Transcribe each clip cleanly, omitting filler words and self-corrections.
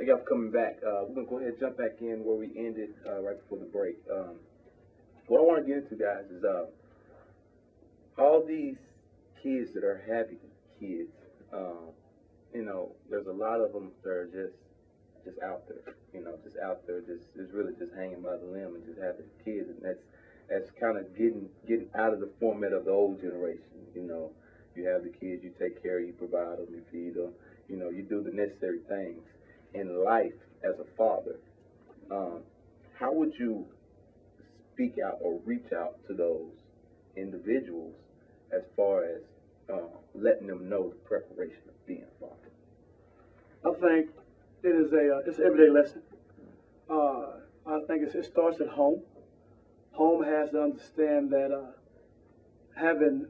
Thank y'all for coming back. We're gonna go ahead and jump back in where we ended right before the break. What I want to get into, guys, is all these kids that are having kids. You know, there's a lot of them that are just out there. You know, just out there, just really just hanging by the limb and just having kids, and that's kind of getting out of the format of the old generation. You know, you have the kids, you take care, you provide them, you feed them. You know, you do the necessary things in life as a father. How would you speak out or reach out to those individuals as far as letting them know the preparation of being a father? I think it is it's an everyday lesson. I think it starts at home. Home has to understand that having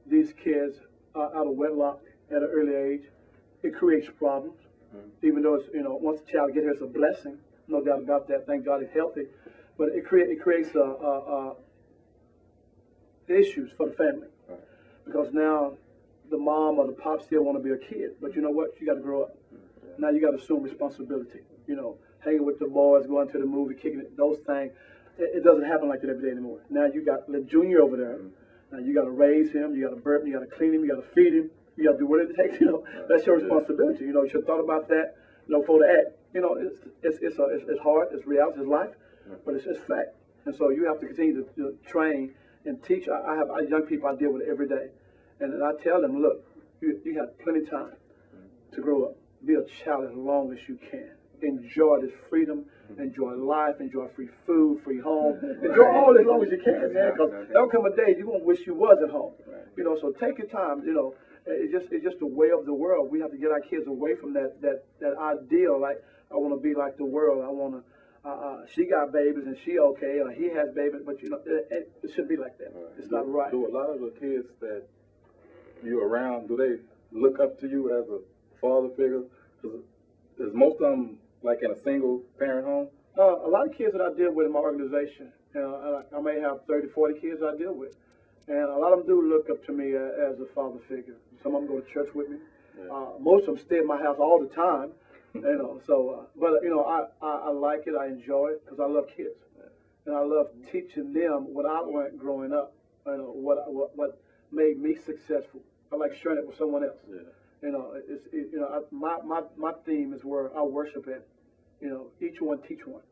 these kids out of wedlock at an early age, it creates problems. Even though it's, you know, once a child gets here, it's a blessing, no doubt about that. Thank God he's healthy, but it creates issues for the family, because now the mom or the pop still want to be a kid, but you know what? You got to grow up. Now you got to assume responsibility. You know, hanging with the boys, going to the movie, kicking it, those things. It doesn't happen like that every day anymore. Now you got little Junior over there. Now you got to raise him. You got to burp him. You got to clean him. You got to feed him. You got to do what it takes. You know, that's your responsibility. You know, you should have thought about that. You know, before the act. You know, it's hard. It's reality. It's life, but it's just fact. And so you have to continue to train and teach. I have young people I deal with every day, and I tell them, look, you have plenty of time to grow up. Be a child as long as you can. Enjoy this freedom. Enjoy life. Enjoy free food, free home. Enjoy all as long as you can, man. Because there'll come a day you're gonna wish you was at home. You know, so take your time. You know, it's just the way of the world. We have to get our kids away from that ideal. Like, I want to be like the world. I want to. She got babies and she okay, or he has babies, but you know, it shouldn't be like that. It's not right. Do a lot of the kids that you're around, do they look up to you as a father figure? Is most of them like in a single parent home? A lot of kids that I deal with in my organization, you know, I may have 30, 40 kids I deal with, and a lot of them do look up to me as a father figure. Some of them go to church with me. Most of them stay at my house all the time, you know. So, but you know, I like it. I enjoy it because I love kids, and I love teaching them what I learned growing up. You know, what made me successful. I like sharing it with someone else. You know, you know, my theme is where I worship at. You know, each one teach one.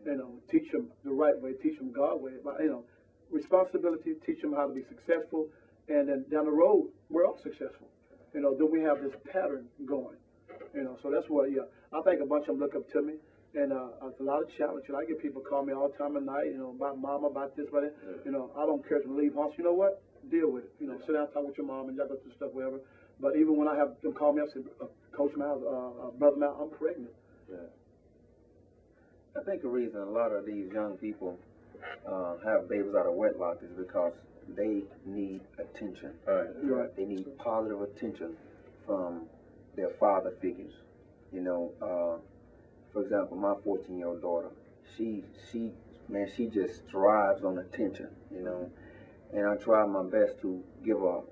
You know, teach them the right way, teach them God's way. But, you know, responsibility, teach them how to be successful, and then down the road, we're all successful. You know, then we have this pattern going. You know, so that's what, I think a bunch of them look up to me, and it's a lot of challenge. You know, I get people call me all the time at night, you know, about mama, about this, about that. You know, I don't care to leave once. You know what? Deal with it. You know, sit down, talk with your mom, and y'all go through stuff, whatever. But even when I have them call me up and say, Coach Miles, Brother Miles, I'm pregnant. I think the reason a lot of these young people have babies out of wedlock is because they need attention. They need positive attention from their father figures. You know, for example, my 14-year-old daughter, she just thrives on attention, you know, and I try my best to give her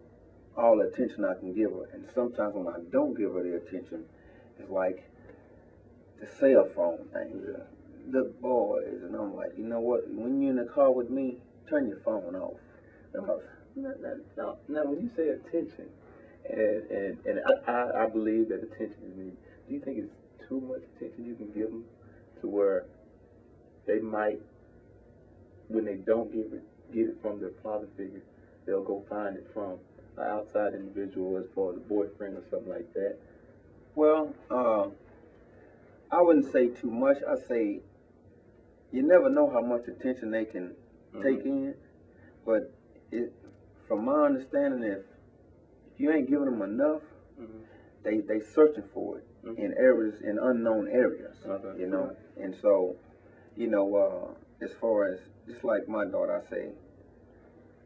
all the attention I can give her. And sometimes when I don't give her the attention, it's like the cell phone thing. The boys, and I'm like, you know what? When you're in the car with me, turn your phone off. Now, when you say attention, and I believe that attention is needed, do you think it's too much attention you can give them to where they might, when they don't get it from their father figure, they'll go find it from an outside individual as far as a boyfriend or something like that? Well, I wouldn't say too much. I say you never know how much attention they can take in, but from my understanding, if you ain't giving them enough, they searching for it in areas, in unknown areas, you know. And so, you know, as far as just like my daughter, I say,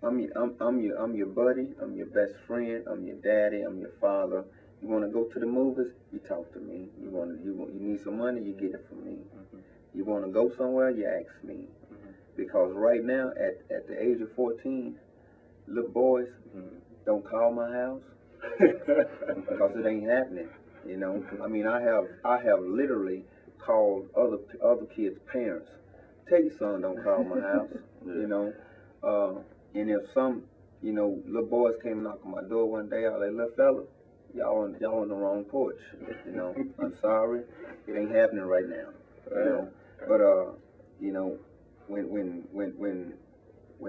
I'm your buddy, I'm your best friend, I'm your daddy, I'm your father. You want to go to the movies? You talk to me. You need some money? You get it from me. You want to go somewhere? You ask me. Because right now, at the age of 14, little boys don't call my house because it ain't happening. You know, I mean, I have literally called other kids' parents. Tell your son don't call my house. You know, and if some, you know, little boys came knock on my door one day, I was like, little fella, y'all on the wrong porch. You know, I'm sorry, it ain't happening right now. You know, but you know, when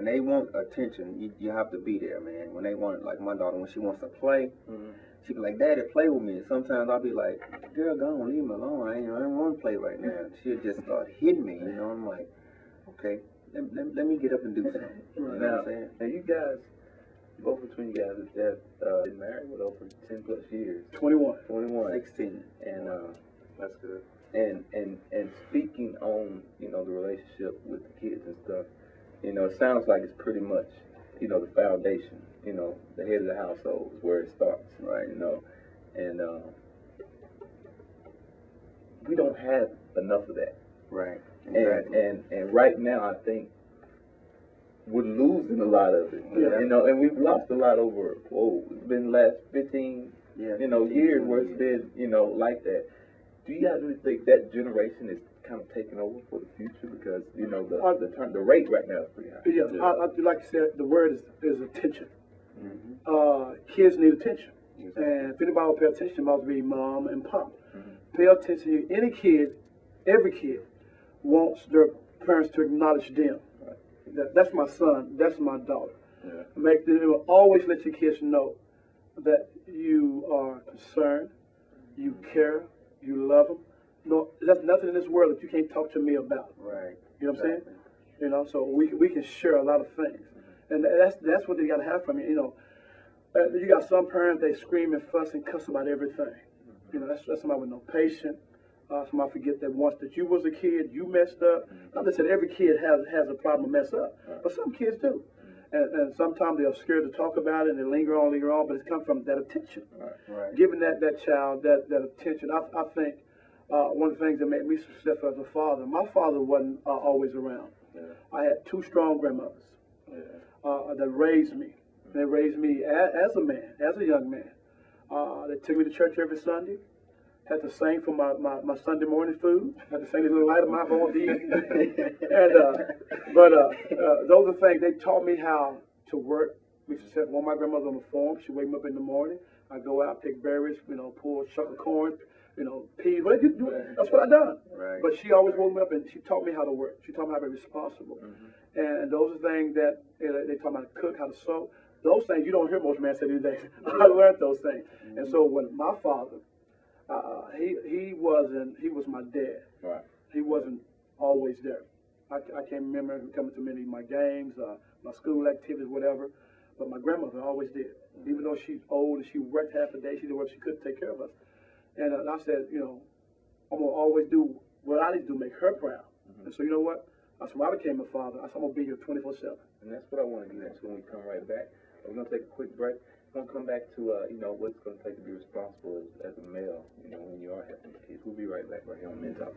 they want attention, you have to be there, man. When they want, like my daughter, when she wants to play, she be like, Daddy, play with me. And sometimes I'll be like, girl, go on, leave me alone. I don't want to play right now. She'll just start hitting me, you know. I'm like, okay, let me get up and do something. You know what I'm saying? And you guys, both between you guys, have been married with over 10 plus years. 21. 16. And That's good. and speaking on, you know, the relationship with the kids and stuff, you know, it sounds like it's pretty much, you know, the foundation, you know, the head of the household is where it starts, right? You know, and we don't have enough of that. Right. Exactly. And right now, I think we're losing a lot of it. Yeah. You know, and we've lost a lot over, it's been the last 15, you know, years where it's been, you know, like that. Do you guys really think that generation is kind of taking over for the future? Because, you know, the rate right now is pretty high. Yeah, I like you said, the word is attention. Kids need attention. And if anybody will pay attention, it must be mom and pop. Pay attention. Any kid, every kid, wants their parents to acknowledge them. That's my son. That's my daughter. Make them always let your kids know that you are concerned, you care, you love them. No, there's nothing in this world that you can't talk to me about. Right. You know what I'm saying? You know, so we can share a lot of things, and that's what they got to have from you. You know, you got some parents, they scream and fuss and cuss about everything. You know, that's somebody with no patience. Somebody forget that once that you was a kid, you messed up. Not that said every kid has a problem mess up, but some kids do. And sometimes they're scared to talk about it and they linger on, but it's come from that attention. Right. Giving that child that attention. I think one of the things that made me successful as a father, my father wasn't always around. I had two strong grandmothers that raised me. They raised me as a man, as a young man. They took me to church every Sunday. Had to sing for my Sunday morning food. Had to sing a little light of my home to eat. But those are things, they taught me how to work. We said, one of my grandmother on the farm, she wake me up in the morning. I go out, pick berries, you know, pull a shuck of corn, you know, peas. That's what I done. Right. But she always woke me up and she taught me how to work. She taught me how to be responsible. And those are things that they taught me how to cook, how to sew. Those things you don't hear most men say these days. I learned those things. And so when my father, he was my dad. Right. He wasn't always there. I can't remember him coming to many of my games, my school activities, whatever. But my grandmother always did. Even though she's old and she worked half a day, she did what she could to take care of us. And I said, you know, I'm gonna always do what I need to do, make her proud. And so you know what? That's why I became a father. I said, I'm gonna be here 24/7. And that's what I want to do next when we come right back. We're gonna take a quick break. We're gonna come back to you know, what it's gonna take to be responsible as a male, you know, when you are having kids. We'll be right back right here on Men Talk.